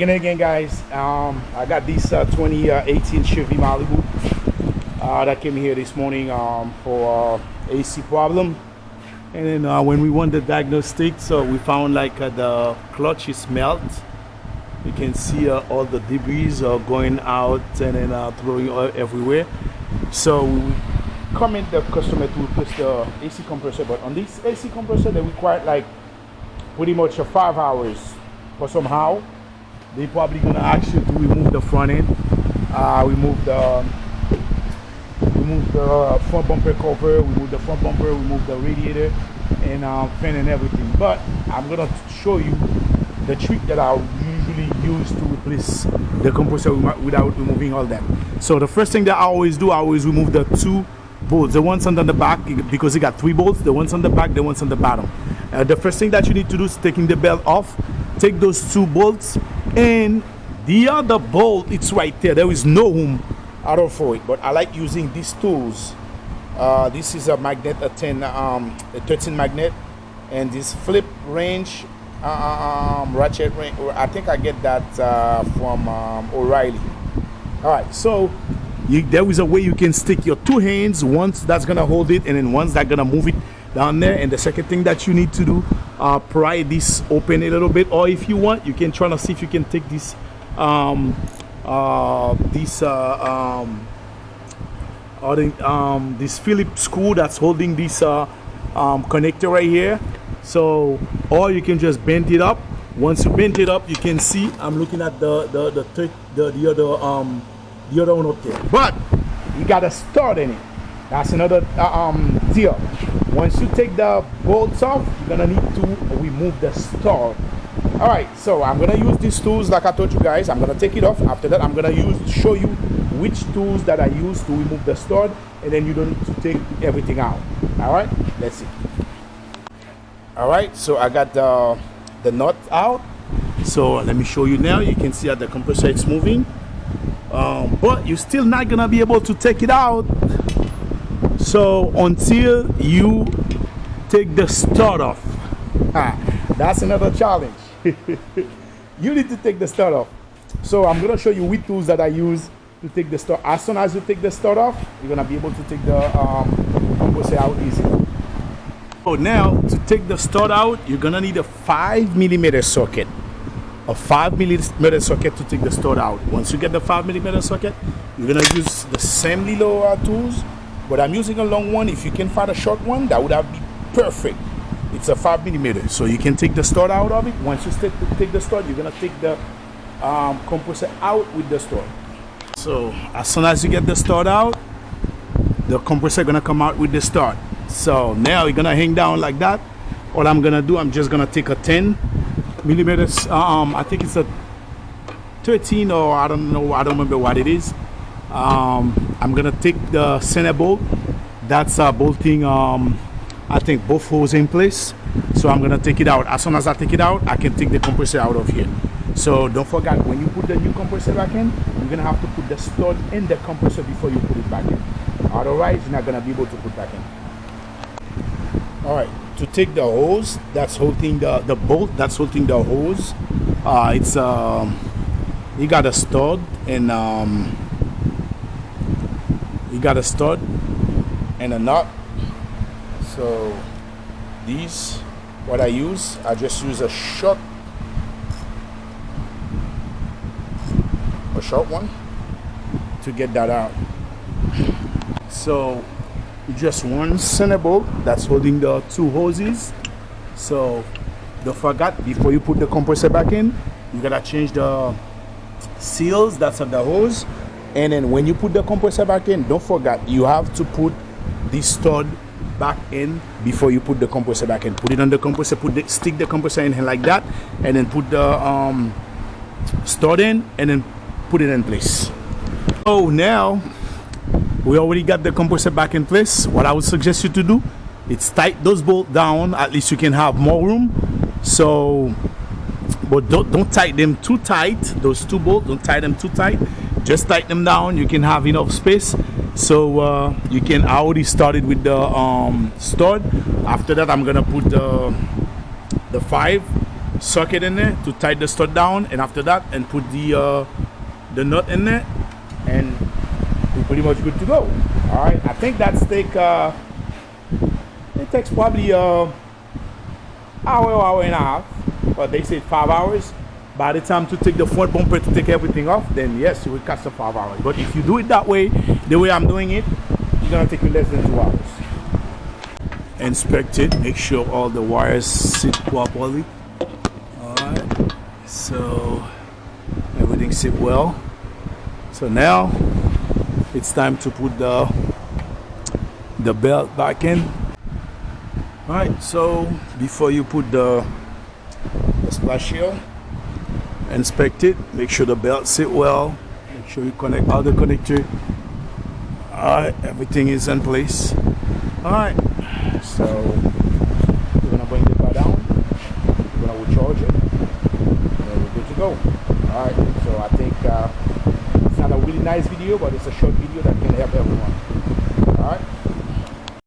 Again, guys. I got this 2018 Chevy Malibu that came here this morning for AC problem. And then when we won the diagnostic, so we found like the clutch is melt. You can see all the debris going out and then throwing everywhere. So we comment the customer to replace the AC compressor, but on this AC compressor they require like pretty much 5 hours. For somehow they probably gonna ask you to remove the front end, remove the front bumper cover, remove the front bumper, remove the radiator and fan and everything. But I'm gonna show you the trick that I usually use to replace the compressor without removing all that. So the first thing that I always do, I always remove the two bolts, the ones on the back, because it got 3 bolts, the ones on the back, the ones on the bottom. The first thing that you need to do is taking the belt off, take those 2 bolts, and the other bolt, it's right there. There is no room at all for it, but I like using these tools. This is a magnet, a 13 magnet, and this flip range ratchet ring. I think I get that from O'Reilly. All right, so there is a way you can stick your 2 hands, once that's gonna hold it and then once that's gonna move it down there. And the second thing that you need to do, pry this open a little bit, or if you want you can try to see if you can take this this Phillips screw that's holding this connector right here. So, or you can just bend it up. Once you bend it up, you can see I'm looking at the other one up there, but you got a stud in it. That's another deal. Once you take the bolts off, you're gonna need to remove the stud. All right, so I'm gonna use these tools like I told you guys. I'm gonna take it off. After that, I'm gonna show you which tools that I use to remove the stud, and then you don't need to take everything out. All right, let's see. All right, so I got the nut out. So let me show you now. You can see that the compressor is moving, but you're still not gonna be able to take it out. So until you take the stud off, that's another challenge. You need to take the stud off. So I'm gonna show you which tools that I use to take the stud. As soon as you take the stud off, you're gonna be able to take the compressor out easy. So now to take the stud out, you're gonna need a 5mm socket. A 5mm socket to take the stud out. Once you get the 5mm socket, you're gonna use the same little tools, but I'm using a long one. If you can find a short one, that would have been perfect. It's a 5mm, so you can take the stud out of it. Once you take the stud, you're gonna take the compressor out with the stud. So as soon as you get the stud out, the compressor gonna come out with the stud. So now you're gonna hang down like that. All I'm gonna do, I'm just gonna take a 10mm. I think it's a 13, or I don't know. I don't remember what it is. I'm gonna take the center bolt that's bolting I think both holes in place. So I'm gonna take it out. As soon as I take it out, I can take the compressor out of here. So don't forget, when you put the new compressor back in, you're gonna have to put the stud in the compressor before you put it back in. Otherwise you're not gonna be able to put back in. All right, to take the hose that's holding the bolt that's holding the hose, it's you got a stud, and you got a stud and a nut. So these, what I use, I just use a short one to get that out. So just one center bolt that's holding the 2 hoses. So don't forget, before you put the compressor back in, you gotta change the seals that's on the hose. And then when you put the compressor back in, don't forget, you have to put this stud back in before you put the compressor back in. Put it on the compressor, stick the compressor in here like that, and then put the stud in, and then put it in place. So now we already got the compressor back in place. What I would suggest you to do is tighten those bolts down. At least you can have more room. So, but don't tighten them too tight. Those 2 bolts, don't tighten them too tight. Just tighten them down. You can have enough space. So you can. I already started with the stud. After that, I'm gonna put the 5 socket in there to tighten the stud down, and after that, and put the nut in there, and we're pretty much good to go. All right, I think that's it takes probably hour and a half, but they said 5 hours. By the time to take the front bumper to take everything off, then yes, you will cost 5 hours. But if you do it that way, the way I'm doing it, it's gonna take you less than 2 hours. Inspect it, make sure all the wires sit properly. All right, so everything sit well. So now it's time to put the belt back in. All right, so before you put the splash shield, inspect it, make sure the belt sit well, make sure you connect all the connector. All right, everything is in place. All right, so we're gonna bring the car down, we're gonna recharge it, and we're good to go. All right, so I think it's not a really nice video, but it's a short video that can help everyone. All right.